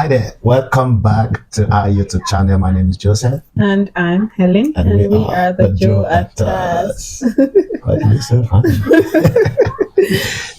Hi there, welcome back to our YouTube channel. My name is Joseph. And I'm Helen. And we are the Joe-Attahs. Quite so fun.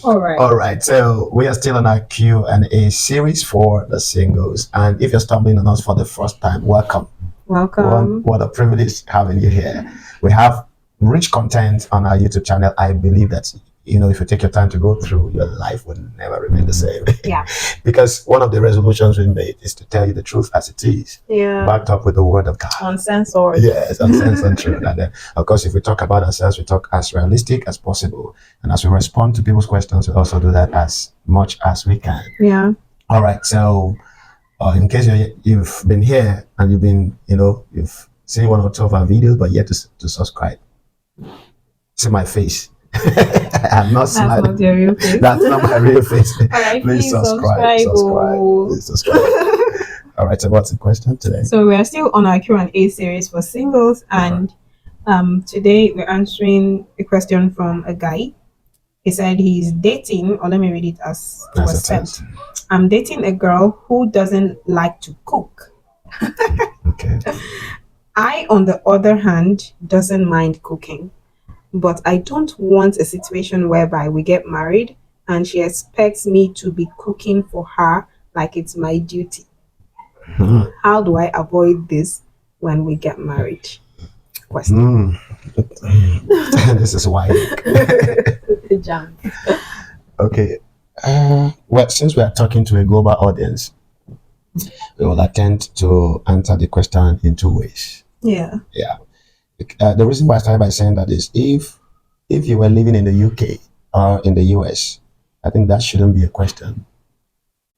All right, so we are still on our Q&A series for the singles. And if you're stumbling on us for the first time, welcome. Welcome. What a privilege having you here. We have rich content on our YouTube channel. I believe that, if you take your time to go through, your life will never remain the same. Yeah. Because one of the resolutions we made is to tell you the truth as it is. Yeah. Backed up with the word of God. Uncensored. Yes, uncensored truth. And then, of course, if we talk about ourselves, we talk as realistic as possible. And as we respond to people's questions, we also do that as much as we can. Yeah. All right. So, in case you've been here and you've been, you've seen one or two of our videos, but yet to subscribe. See my face. I'm not smiling. That's not your real face. That's not my real face. All right, Please subscribe. Please subscribe. All right, so what's the question today? So we are still on our Q&A series for singles, and today we're answering a question from a guy. He said he's dating, or let me read it as it was sent. I'm dating a girl who doesn't like to cook. Okay. I, on the other hand, doesn't mind cooking. But I don't want a situation whereby we get married and she expects me to be cooking for her like it's my duty. How do I avoid this when we get married? Question. This is why. Jump. Okay. Well, since we are talking to a global audience, we will attempt to answer the question in two ways. Yeah. Yeah. The reason why I started by saying that is if you were living in the UK or in the US, I think that shouldn't be a question.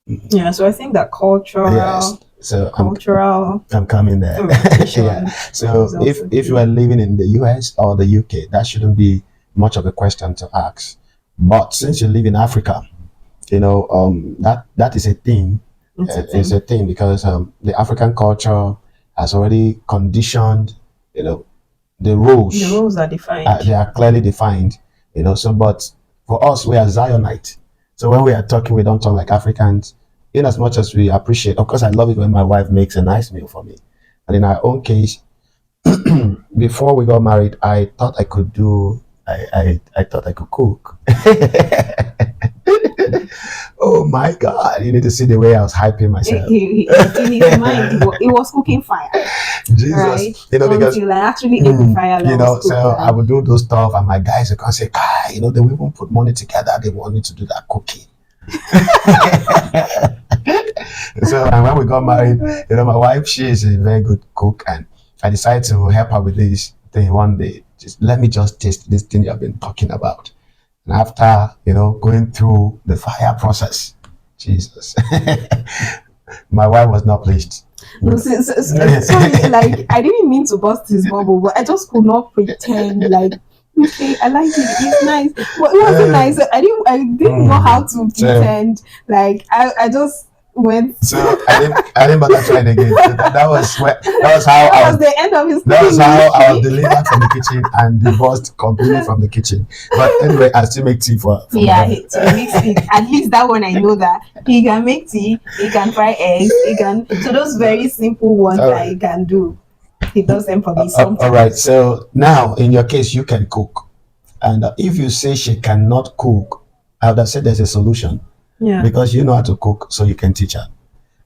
Yeah, so I think that cultural. Yes. So I'm coming there. Yeah. So if you are living in the US or the UK, that shouldn't be much of a question to ask. But since you live in Africa, that is a thing. It's a thing because the African culture has already conditioned, the rules. The rules are defined. They are clearly defined, but for us, we are Zionites. So when we are talking, we don't talk like Africans. In as much as we appreciate, of course, I love it when my wife makes a nice meal for me. And in our own case, before we got married, I thought I could cook. Oh my God! You need to see the way I was hyping myself. In his mind, it was cooking fire. Jesus, right? Because until I actually ate the fire. So I would do those stuff, and my guys would come say, "Kai, they will even put money together. They want me to do that cooking." So, and when we got married, my wife, she is a very good cook, and I decided to help her with this thing one day. Let me just taste this thing you've been talking about. And after, going through the fire process, Jesus, my wife was not pleased. No, sorry, like I didn't mean to bust his bubble, but I just could not pretend like, okay, I like it, it's nice. But it wasn't nice. I didn't know how to pretend. Like I just went. So I didn't bother trying again. That was how the end of his. That was how I was delivered from the kitchen and divorced completely from the kitchen. But anyway, I still make tea for yeah, he makes tea. At least that one I know that he can make tea, he can fry eggs, so those very simple ones that he can do. He does them for me sometimes. All right. So now, in your case, you can cook, and if you say she cannot cook, I would have said there's a solution. Yeah. Because you know how to cook, so you can teach her.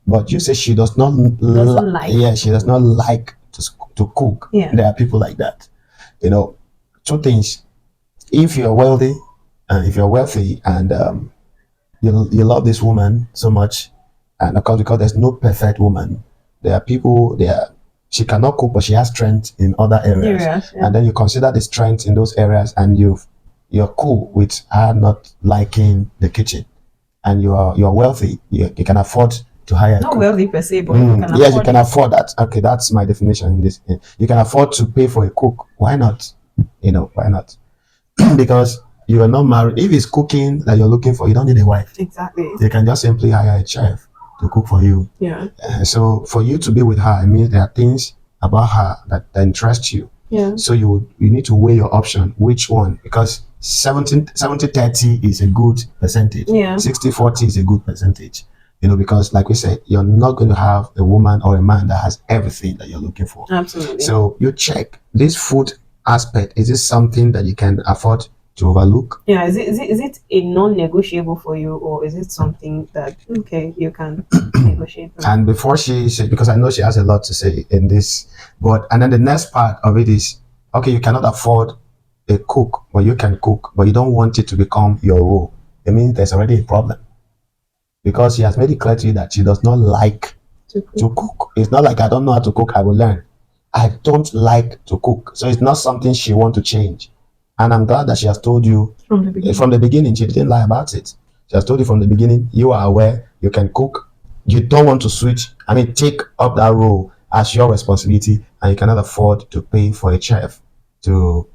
But you say she does not like. Yeah, she does not like to cook. Yeah. There are people like that. Two things. If you're wealthy, and you love this woman so much, and of course because there's no perfect woman, there are people she cannot cook, but she has strength in other areas. Yeah. And then you consider the strength in those areas, and you're cool with her not liking the kitchen. And you're wealthy, you can afford to hire. Not wealthy per se, but you can afford that. Okay, that's my definition in this. You can afford to pay for a cook. Why not? Why not? Because you are not married. If it's cooking that you're looking for, you don't need a wife. Exactly. You can just simply hire a chef to cook for you. Yeah. So for you to be with her, it means there are things about her that interest you. Yeah. So you need to weigh your option. Which one? Because 70-30 is a good percentage. Yeah. 60-40 is a good percentage. because like we said, you're not going to have a woman or a man that has everything that you're looking for. Absolutely. So you check this food aspect. Is this something that you can afford to overlook? Yeah, is it a non-negotiable for you, or is it something that okay you can negotiate? And before she said, because I know she has a lot to say in this, and then the next part of it is, okay, you cannot afford a cook, but you can cook, but you don't want it to become your role. It means there's already a problem, because she has made it clear to you that she does not like to cook. It's not like I don't know how to cook, I will learn. I don't like to cook, so it's not something she wants to change. And I'm glad that she has told you from the beginning. She didn't lie about it. She has told you from the beginning, you are aware, you can cook. You don't want to switch. Take up that role as your responsibility, and you cannot afford to pay for a chef to,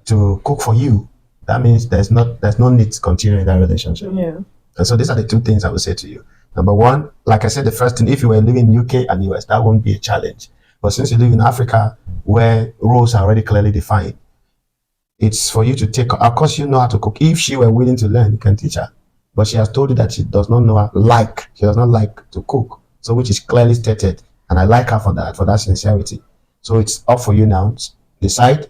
to cook for you. That means there's no need to continue in that relationship. Yeah. And so these are the two things I would say to you. Number one, like I said, the first thing, if you were living in UK and US, that won't be a challenge. But since you live in Africa, where roles are already clearly defined, it's for you to take. Of course, you know how to cook. If she were willing to learn, you can teach her. But she has told you that she does not she does not like to cook. So which is clearly stated. And I like her for that sincerity. So it's up for you now to decide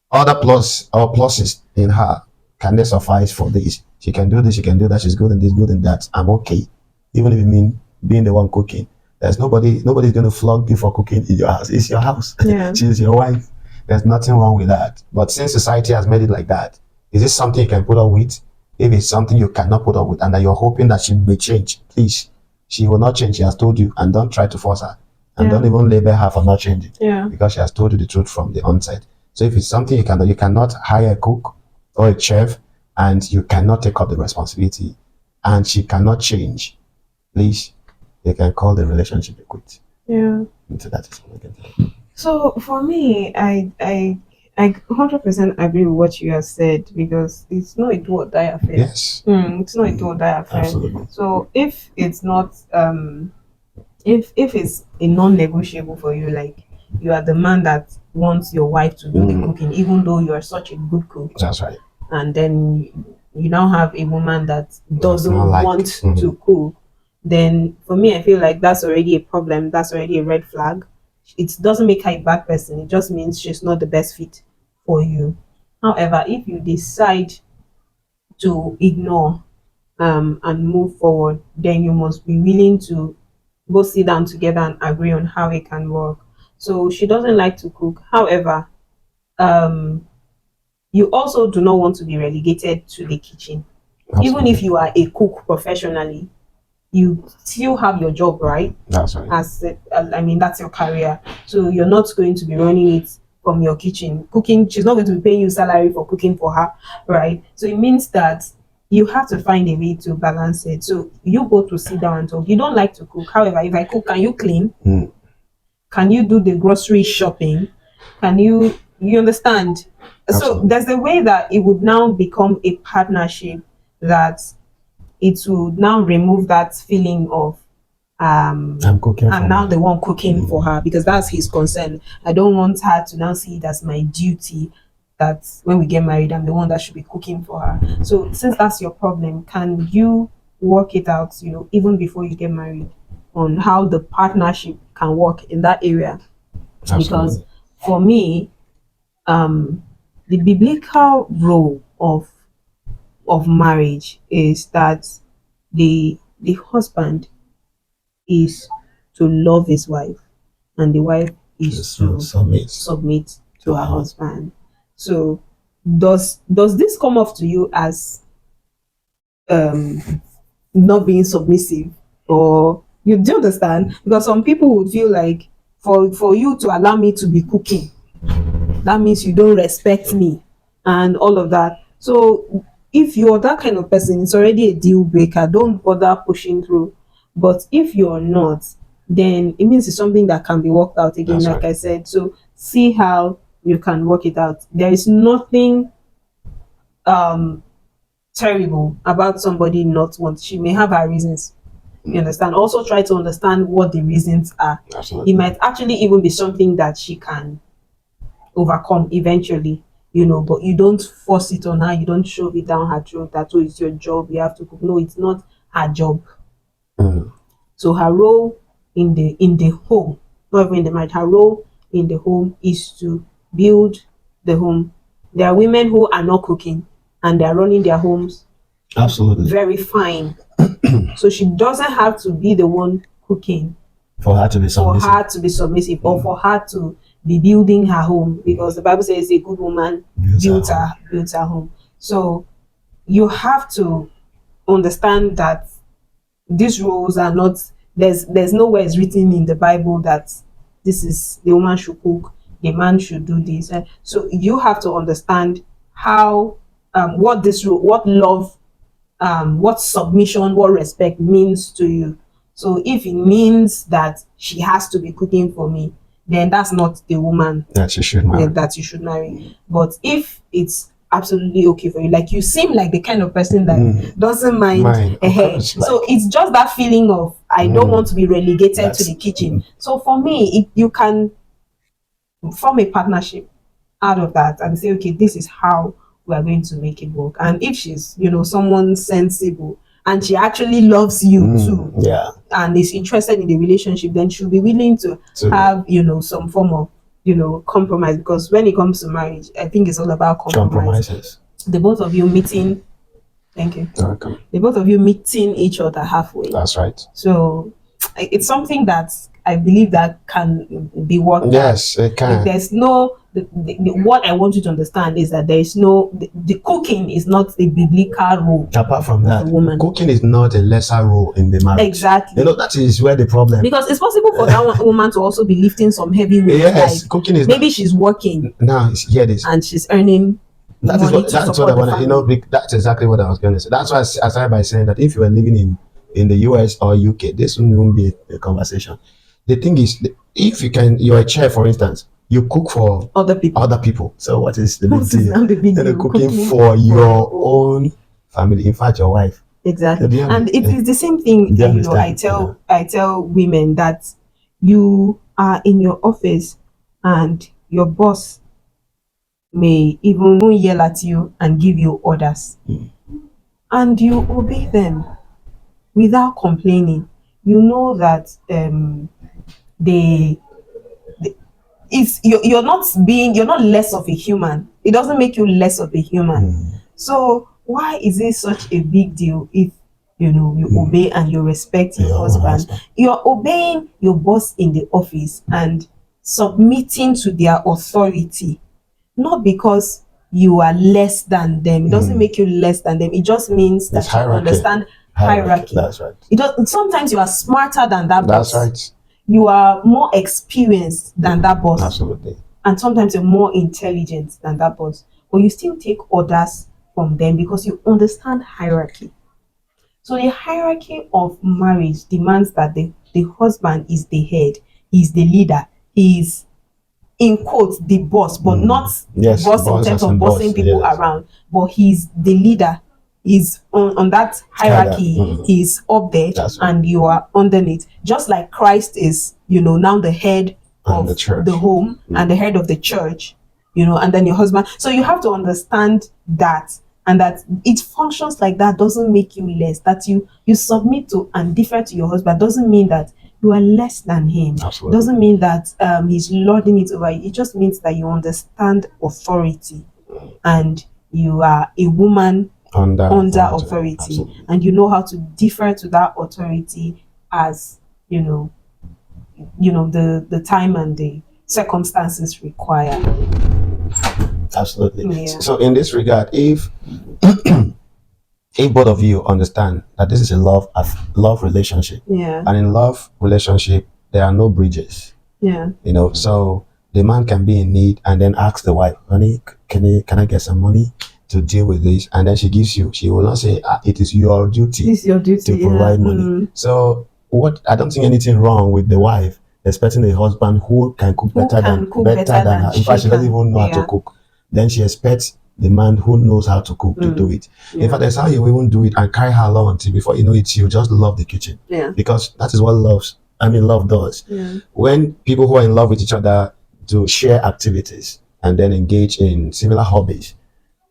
other pluses in her. Can they suffice for this? She can do this, she can do that, she's good in this, good in that. I'm okay. Even if it means being the one cooking. There's nobody's going to flog you for cooking in your house. It's your house. Yeah. She's your wife. There's nothing wrong with that. But since society has made it like that, is this something you can put up with? If it's something you cannot put up with and that you're hoping that she may change, please, she will not change. She has told you, and don't try to force her. And don't even label her for not changing. Yeah. Because she has told you the truth from the onset. So if it's something you cannot hire a cook or a chef, and you cannot take up the responsibility, and she cannot change, please, you can call the relationship a quit. Yeah. So that is what I can tell you. So for me, I 100% agree with what you have said, because it's not a do or die affair. Yes. It's not a do or die affair. Absolutely. So if it's not if it's a non-negotiable for you, like you are the man that wants your wife to do the cooking, even though you are such a good cook. That's right. And then you now have a woman that doesn't want to cook, then for me, I feel like that's already a problem. That's already a red flag. It doesn't make her a bad person. It just means she's not the best fit for you. However, if you decide to ignore and move forward, then you must be willing to go sit down together and agree on how it can work. So she doesn't like to cook. However, you also do not want to be relegated to the kitchen. Absolutely. Even if you are a cook professionally, you still have your job, right? That's right. That's your career. So you're not going to be running it from your kitchen. Cooking, she's not going to be paying you salary for cooking for her, right? So it means that you have to find a way to balance it. So you both to sit down and talk. You don't like to cook. However, if I cook, can you clean? Can you do the grocery shopping? Can you understand? Absolutely. So there's a way that it would now become a partnership, that it would now remove that feeling of I'm now the one cooking for her, because that's his concern. I don't want her to now see it as my duty that when we get married, I'm the one that should be cooking for her. So since that's your problem, can you work it out, even before you get married, on how the partnership can work in that area? Absolutely. Because for me, the biblical role of marriage is that the husband is to love his wife, and the wife is to submit to her husband. So does this come off to you as not being submissive, or you do understand? Because some people would feel like for you to allow me to be cooking, that means you don't respect me and all of that. So if you're that kind of person, it's already a deal breaker. Don't bother pushing through. But if you're not, then it means it's something that can be worked out again. That's like right. I said, so see how you can work it out. There is nothing terrible about somebody not wanting. She may have her reasons. You understand? Also try to understand what the reasons are. Absolutely. It might actually even be something that she can overcome eventually. but you don't force it on her, you don't shove it down her throat that, oh, it's your job, you have to cook. No, it's not her job. So her role in the home, not even in the marriage, her role in the home is to build the home. There are women who are not cooking and they're running their homes absolutely very fine. So she doesn't have to be the one cooking for her to be submissive, or for her to be building her home, because the Bible says a good woman builds her home. So you have to understand that these roles are not, there's nowhere it's written in the Bible that this is the woman should cook, the man should do this. So you have to understand how what this role, what love, what submission, what respect means to you. So if it means that she has to be cooking for me, then that's not the woman that you should marry. But if it's absolutely okay for you, like you seem like the kind of person that doesn't mind a head. So it's just that feeling of I don't want to be relegated to the kitchen. So for me, you can form a partnership out of that and say, okay, this is how we are going to make it work. And if she's someone sensible and she actually loves you too, and is interested in the relationship, then she'll be willing to have some form of compromise, because when it comes to marriage, I think it's all about compromises. The both of you meeting, thank you. Okay. The both of you meeting each other halfway. That's right. So it's something that I believe that can be worked out. Yes, it can. Like there's no what I want you to understand is that there is no the cooking is not a biblical role. Apart from that, woman. Cooking is not a lesser role in the marriage. Exactly. That is where the problem. Because it's possible for that woman to also be lifting some heavy weight. Yes, cooking is. Maybe she's working. Now hear this. And she's earning. That's what I want to. That's exactly what I was going to say. That's why I started by saying that if you are living in the US or UK, this won't be a conversation. The thing is, if you're a chef, for instance, you cook for other people. So what is the big deal? Cooking for your own family, in fact, your wife. Exactly. And it is the same thing. I tell women that you are in your office and your boss may even yell at you and give you orders, and you obey them without complaining. You know that you're not less of a human. It doesn't make you less of a human. So why is it such a big deal if you obey and you respect your husband? You're obeying your boss in the office and submitting to their authority, not because you are less than them. It doesn't make you less than them. It just means that you understand hierarchy. That's right. Sometimes you are smarter than that boss. That's right. You are more experienced than that boss. Absolutely. And sometimes you're more intelligent than that boss. But you still take orders from them because you understand hierarchy. So the hierarchy of marriage demands that the husband is the head, he's the leader, he's in quotes the boss, but not boss in terms of bossing people around, but he's the leader. He's on that hierarchy. He's up there, and you are underneath. Just like Christ is, now the head of the home and the head of the church, and then your husband. So you have to understand that, and that it functions like that doesn't make you less. That you submit to and defer to your husband doesn't mean that you are less than him. Absolutely. Doesn't mean that he's lording it over you. It just means that you understand authority, and you are a woman under authority. Absolutely. And you know how to defer to that authority as the time and the circumstances require. Absolutely. So in this regard, if both of you understand that this is a love relationship, and in love relationship there are no bridges, so the man can be in need and then ask the wife, honey, can I get some money to deal with this? And then she will not say, it is your duty, to provide money. So I don't think anything wrong with the wife expecting a husband who can cook better than her. In fact, she doesn't even know how to cook. Then she expects the man who knows how to cook to do it. In fact, that's how you even do it and carry her along until before you know it, you just love the kitchen. Because that is what love does. When people who are in love with each other do share activities, and then engage in similar hobbies.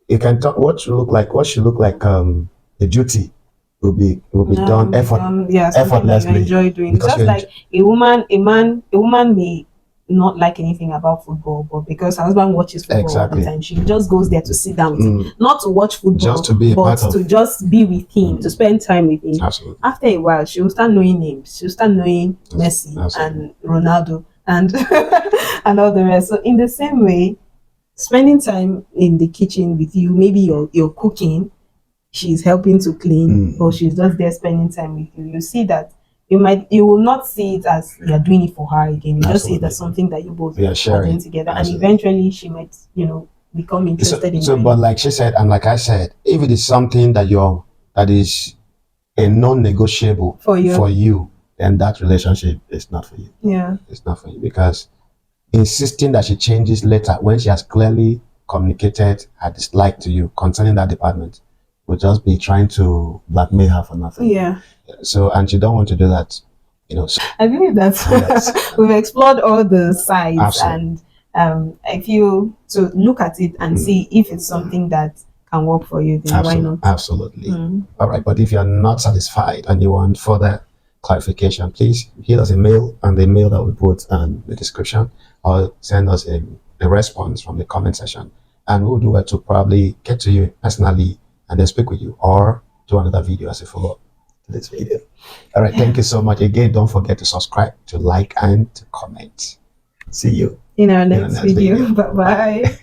You can talk what should look like a duty will be done yeah, something that you effortlessly enjoy doing. because Just like a woman may not like anything about football, but because her husband watches football all the time, she just goes there to sit down with him, not to watch football, just to be a but part of, to just be with him, to spend time with him. Absolutely. After a while, she will start knowing names. She'll start knowing Messi and Ronaldo and and all the rest. So in the same way, spending time in the kitchen with you, maybe you're cooking, she's helping to clean, or she's just there spending time with you. You see that you will not see it as you're doing it for her again. You just see it as something that you both are doing together, and eventually she might, become interested in. So, but like she said, and like I said, if it is something that is a non-negotiable for you, then that relationship is not for you. Yeah, it's not for you, because insisting that she changes later when she has clearly communicated her dislike to you concerning that department will just be trying to blackmail her for nothing. Yeah. So, and you don't want to do that, So, I believe that we've explored all the sides. Absolutely. And I feel to look at it and see if it's something that can work for you, then why not? Absolutely. All right. But if you're not satisfied and you want further clarification, please hit us a mail on the mail that we put in the description, or send us a response from the comment section, and we'll do it to probably get to you personally and then speak with you, or do another video as a follow-up to this video. All right. Thank you so much. Again, don't forget to subscribe, to like, and to comment. See you in our next video. Bye-bye.